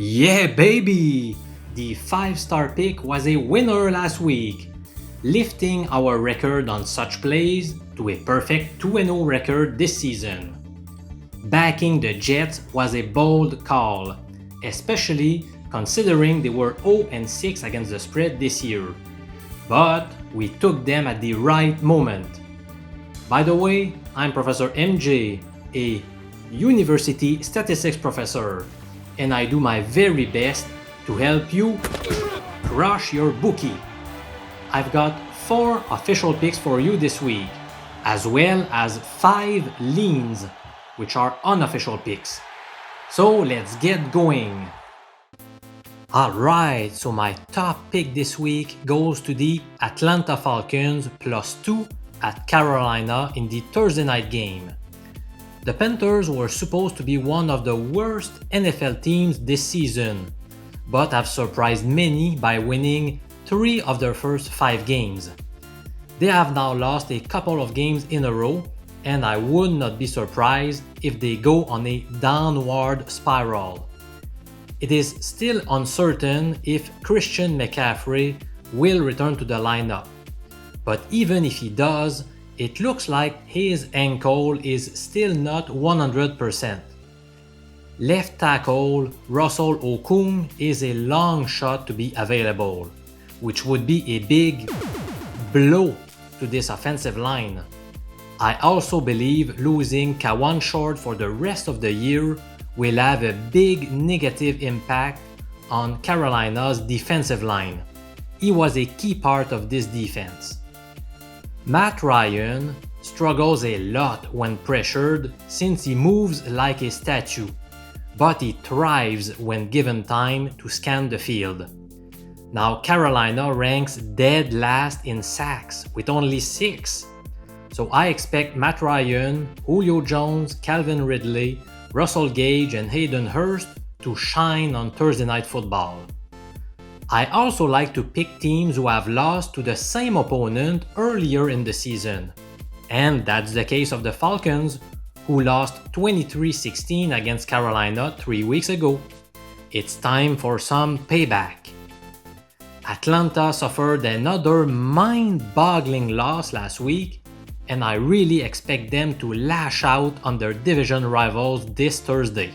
Yeah, baby! The 5-star pick was a winner last week, lifting our record on such plays to a perfect 2-0 record this season. Backing the Jets was a bold call, especially considering they were 0-6 against the spread this year. But we took them at the right moment. By the way, I'm Professor MJ, a university statistics professor, and I do my very best to help you crush your bookie. I've got 4 official picks for you this week, as well as 5 leans, which are unofficial picks. So let's get going. Alright, so my top pick this week goes to the Atlanta Falcons +2 at Carolina in the Thursday night game. The Panthers were supposed to be one of the worst NFL teams this season, but have surprised many by winning 3 of their first 5 games. They have now lost a couple of games in a row, and I would not be surprised if they go on a downward spiral. It is still uncertain if Christian McCaffrey will return to the lineup, but even if he does, it looks like his ankle is still not 100%. Left tackle Russell OKUNG is a long shot to be available, which would be a big blow to this offensive line. I also believe losing KAWANN Short for the rest of the year will have a big negative impact on Carolina's defensive line. He was a key part of this defense. Matt Ryan struggles a lot when pressured since he moves like a statue, but he thrives when given time to scan the field. Now Carolina ranks dead last in sacks with only 6. So I expect Matt Ryan, Julio Jones, Calvin Ridley, Russell Gage and Hayden Hurst to shine on Thursday Night Football. I also like to pick teams who have lost to the same opponent earlier in the season. And that's the case of the Falcons, who lost 23-16 against Carolina 3 weeks ago. It's time for some payback. Atlanta suffered another mind-boggling loss last week, and I really expect them to lash out on their division rivals this Thursday.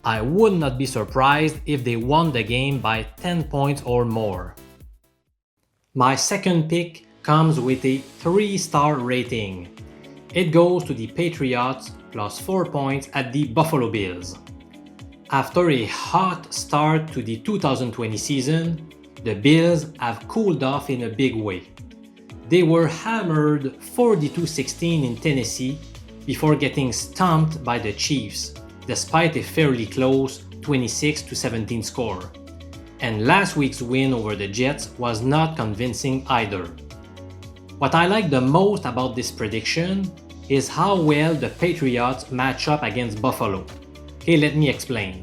I would not be surprised if they won the game by 10 points or more. My second pick comes with a 3-star rating. It goes to the Patriots +4 points at the Buffalo Bills. After a hot start to the 2020 season, the Bills have cooled off in a big way. They were hammered 42-16 in Tennessee before getting stomped by the Chiefs, despite a fairly close 26-17 score. And last week's win over the Jets was not convincing either. What I like the most about this prediction is how well the Patriots match up against Buffalo. Okay, let me explain.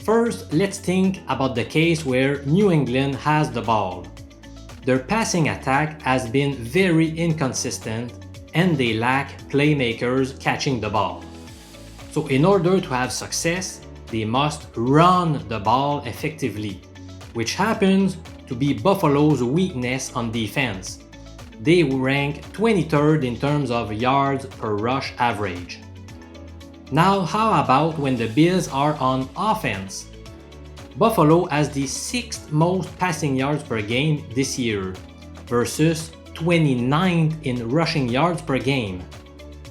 First, let's think about the case where New England has the ball. Their passing attack has been very inconsistent and they lack playmakers catching the ball. So in order to have success, they must run the ball effectively, which happens to be Buffalo's weakness on defense. They rank 23rd in terms of yards per rush average. Now how about when the Bills are on offense? Buffalo has the 6th most passing yards per game this year versus 29th in rushing yards per game.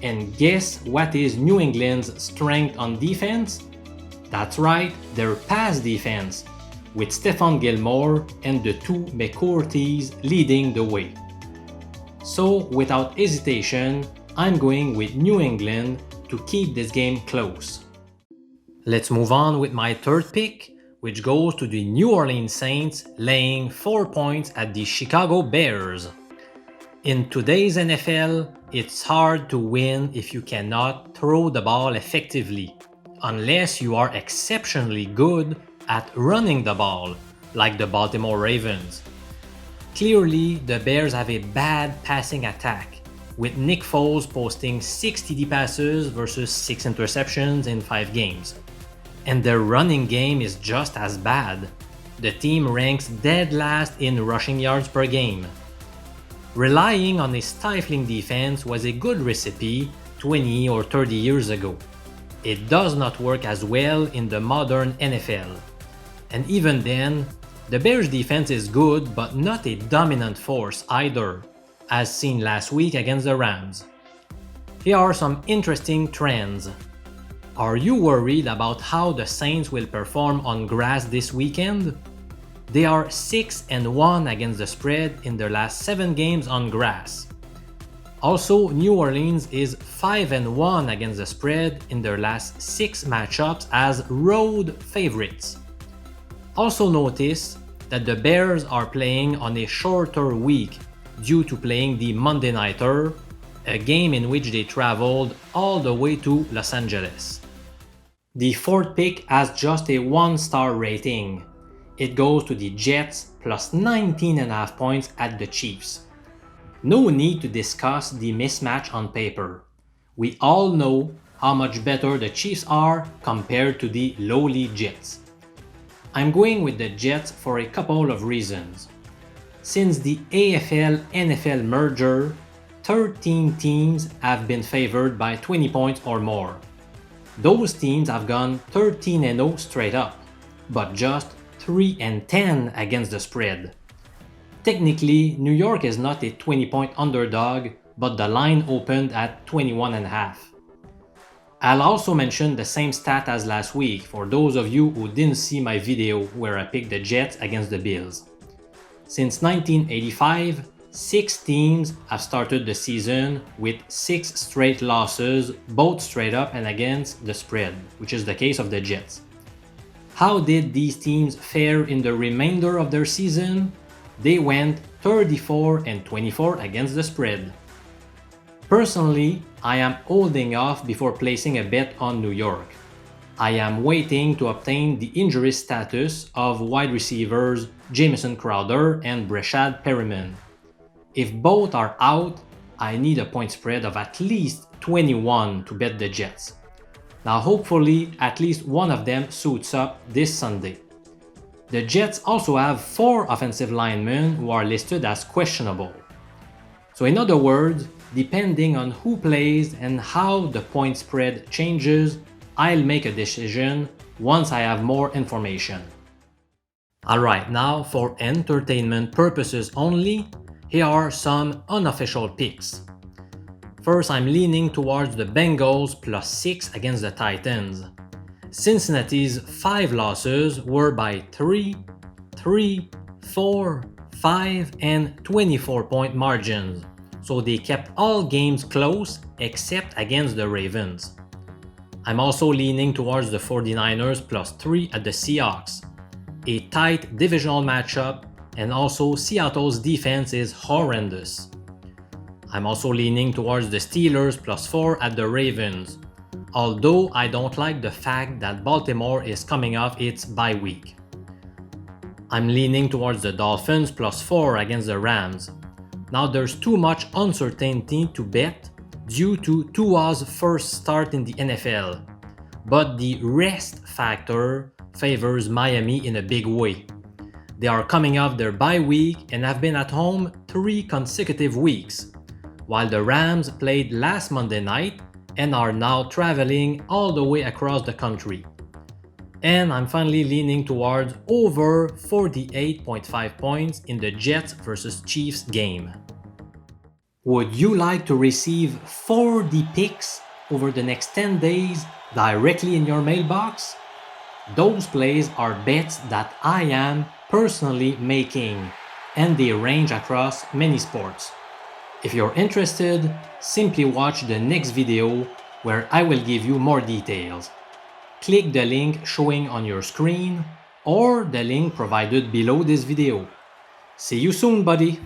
And guess what is New England's strength on defense? That's right, their pass defense, with Stephon Gilmore and the 2 McCourties leading the way. So without hesitation, I'm going with New England to keep this game close. Let's move on with my third pick, which goes to the New Orleans Saints laying 4 points at the Chicago Bears. In today's NFL, it's hard to win if you cannot throw the ball effectively, unless you are exceptionally good at running the ball, like the Baltimore Ravens. Clearly, the Bears have a bad passing attack, with Nick Foles posting 6 TD passes versus 6 interceptions in 5 games. And their running game is just as bad. The team ranks dead last in rushing yards per game. Relying on a stifling defense was a good recipe 20 or 30 years ago. It does not work as well in the modern NFL. And even then, the Bears' defense is good but not a dominant force either, as seen last week against the Rams. Here are some interesting trends. Are you worried about how the Saints will perform on grass this weekend? They are 6-1 against the spread in their last 7 games on grass. Also, New Orleans is 5-1 against the spread in their last 6 matchups as road favorites. Also notice that the Bears are playing on a shorter week due to playing the Monday Nighter, a game in which they traveled all the way to Los Angeles. The fourth pick has just a 1-star rating. It goes to the Jets plus 19.5 points at the Chiefs. No need to discuss the mismatch on paper. We all know how much better the Chiefs are compared to the lowly Jets. I'm going with the Jets for a couple of reasons. Since the AFL-NFL merger, 13 teams have been favored by 20 points or more. Those teams have gone 13-0 straight up, but just 3-10 against the spread. Technically, New York is not a 20-point underdog, but the line opened at 21.5. I'll also mention the same stat as last week for those of you who didn't see my video where I picked the Jets against the Bills. Since 1985, 6 teams have started the season with 6 straight losses, both straight up and against the spread, which is the case of the Jets. How did these teams fare in the remainder of their season? They went 34-24 against the spread. Personally, I am holding off before placing a bet on New York. I am waiting to obtain the injury status of wide receivers Jamison Crowder and BRESHAD PERRIMAN. If both are out, I need a point spread of at least 21 to bet the Jets. Now hopefully at least one of them suits up this Sunday. The Jets also have 4 offensive linemen who are listed as questionable. So in other words, depending on who plays and how the point spread changes, I'll make a decision once I have more information. Alright, now for entertainment purposes only, here are some unofficial picks. First, I'm leaning towards the Bengals plus 6 against the Titans. Cincinnati's 5 losses were by 3, 3, 4, 5, and 24-point margins, so they kept all games close except against the Ravens. I'm also leaning towards the 49ers plus 3 at the Seahawks. A tight divisional matchup, and also Seattle's defense is horrendous. I'm also leaning towards the Steelers plus 4 at the Ravens, although I don't like the fact that Baltimore is coming off its bye week. I'm leaning towards the Dolphins plus 4 against the Rams. Now there's too much uncertainty to bet due to Tua's first start in the NFL, but the rest factor favors Miami in a big way. They are coming off their bye week and have been at home 3 consecutive weeks, while the Rams played last Monday night and are now traveling all the way across the country. And I'm finally leaning towards over 48.5 points in the Jets vs Chiefs game. Would you like to receive 4D picks over the next 10 days directly in your mailbox? Those plays are bets that I am personally making, and they range across many sports. If you're interested, simply watch the next video where I will give you more details. Click the link showing on your screen or the link provided below this video. See you soon, buddy!